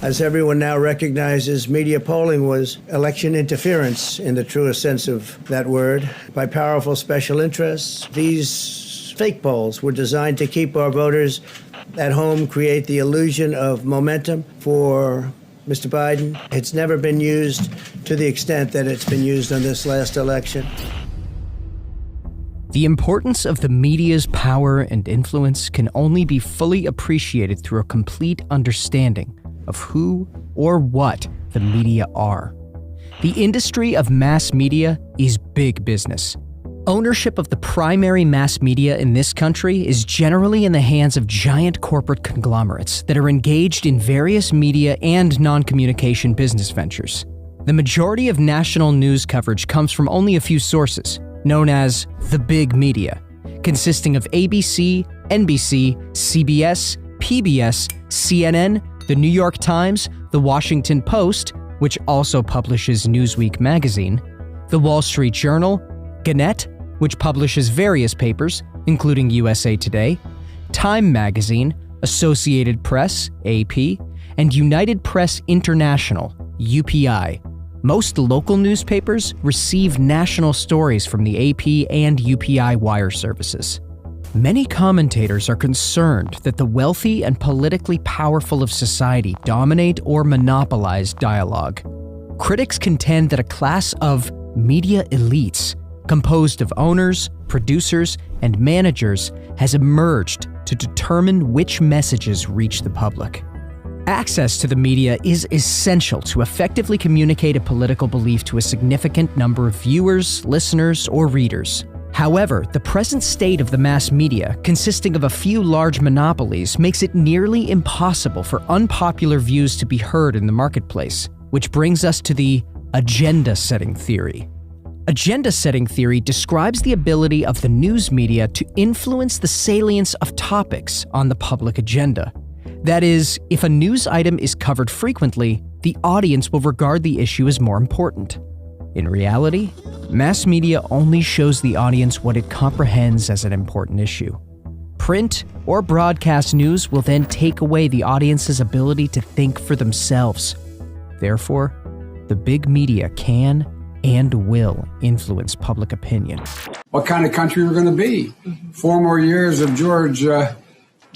As everyone now recognizes, media polling was election interference in the truest sense of that word by powerful special interests. These fake polls were designed to keep our voters at home, create the illusion of momentum for Mr. Biden. It's never been used to the extent that it's been used on this last election. The importance of the media's power and influence can only be fully appreciated through a complete understanding of who or what the media are. The industry of mass media is big business. Ownership of the primary mass media in this country is generally in the hands of giant corporate conglomerates that are engaged in various media and non-communication business ventures. The majority of national news coverage comes from only a few sources, known as the big media, consisting of ABC, NBC, CBS, PBS, CNN, The New York Times, The Washington Post, which also publishes Newsweek magazine, The Wall Street Journal, Gannett, which publishes various papers, including USA Today, Time magazine, Associated Press, AP, and United Press International, UPI. Most local newspapers receive national stories from the AP and UPI wire services. Many commentators are concerned that the wealthy and politically powerful of society dominate or monopolize dialogue. Critics contend that a class of media elites, composed of owners, producers, and managers, has emerged to determine which messages reach the public. Access to the media is essential to effectively communicate a political belief to a significant number of viewers, listeners, or readers. However, the present state of the mass media, consisting of a few large monopolies, makes it nearly impossible for unpopular views to be heard in the marketplace, which brings us to the agenda-setting theory. Agenda-setting theory describes the ability of the news media to influence the salience of topics on the public agenda. That is, if a news item is covered frequently, the audience will regard the issue as more important. In reality, mass media only shows the audience what it comprehends as an important issue. Print or broadcast news will then take away the audience's ability to think for themselves. Therefore, the big media can and will influence public opinion. What kind of country we're going to be? 4 more years of Georgia,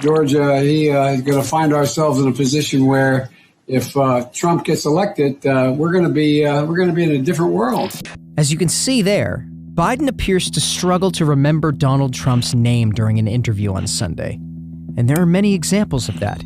is going to find ourselves in a position where if Trump gets elected, we're going to be in a different world. As you can see there, Biden appears to struggle to remember Donald Trump's name during an interview on Sunday. And there are many examples of that.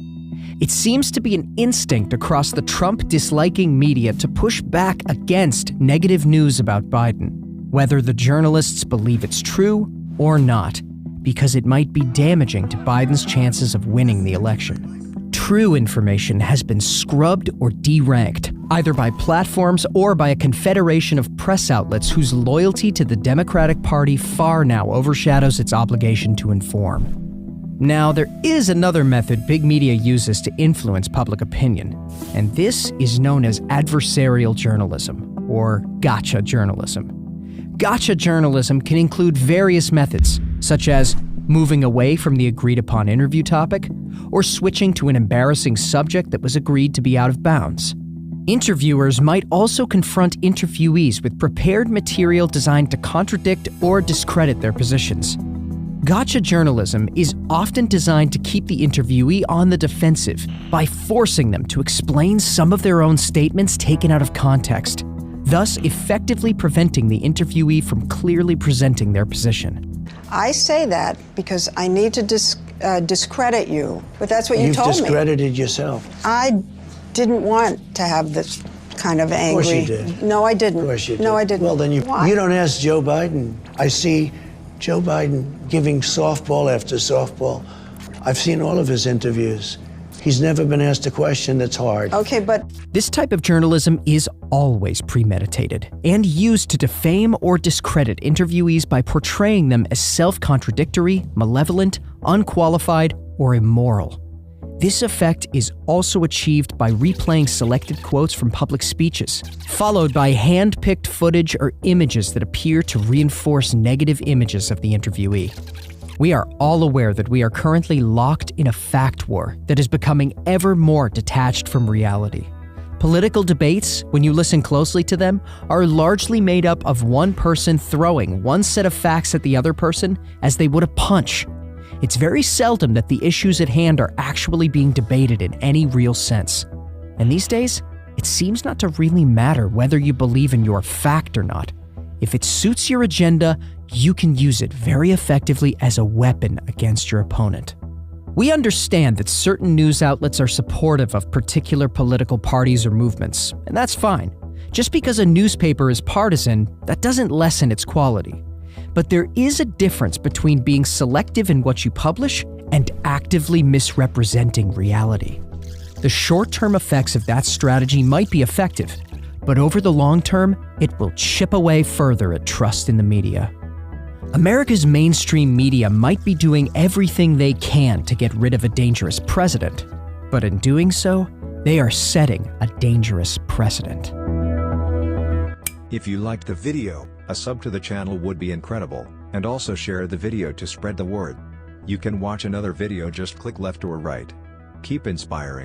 It seems to be an instinct across the Trump-disliking media to push back against negative news about Biden, whether the journalists believe it's true or not, because it might be damaging to Biden's chances of winning the election. True information has been scrubbed or deranked, either by platforms or by a confederation of press outlets whose loyalty to the Democratic Party far now overshadows its obligation to inform. Now, there is another method big media uses to influence public opinion, and this is known as adversarial journalism, or gotcha journalism. Gotcha journalism can include various methods, such as moving away from the agreed-upon interview topic, or switching to an embarrassing subject that was agreed to be out of bounds. Interviewers might also confront interviewees with prepared material designed to contradict or discredit their positions. Gotcha journalism is often designed to keep the interviewee on the defensive by forcing them to explain some of their own statements taken out of context, thus effectively preventing the interviewee from clearly presenting their position. I say that because I need to discredit you, but that's what you told me. You've discredited yourself. I didn't want to have this kind of angry... Of course you did. No, I didn't. Of course you did. No, I didn't. Well, then you Why? don't ask Joe Biden. I see Joe Biden giving softball after softball. I've seen all of his interviews. He's never been asked a question that's hard. Okay, but... This type of journalism is always premeditated and used to defame or discredit interviewees by portraying them as self-contradictory, malevolent, unqualified, or immoral. This effect is also achieved by replaying selected quotes from public speeches, followed by hand-picked footage or images that appear to reinforce negative images of the interviewee. We are all aware that we are currently locked in a fact war that is becoming ever more detached from reality. Political debates, when you listen closely to them, are largely made up of one person throwing one set of facts at the other person as they would a punch. It's very seldom that the issues at hand are actually being debated in any real sense. And these days, it seems not to really matter whether you believe in your fact or not. If it suits your agenda, you can use it very effectively as a weapon against your opponent. We understand that certain news outlets are supportive of particular political parties or movements, and that's fine. Just because a newspaper is partisan, that doesn't lessen its quality. But there is a difference between being selective in what you publish and actively misrepresenting reality. The short-term effects of that strategy might be effective, but over the long term, it will chip away further at trust in the media. America's mainstream media might be doing everything they can to get rid of a dangerous president, but in doing so, they are setting a dangerous precedent. If you liked the video, a sub to the channel would be incredible, and also share the video to spread the word. You can watch another video, just click left or right. Keep inspiring.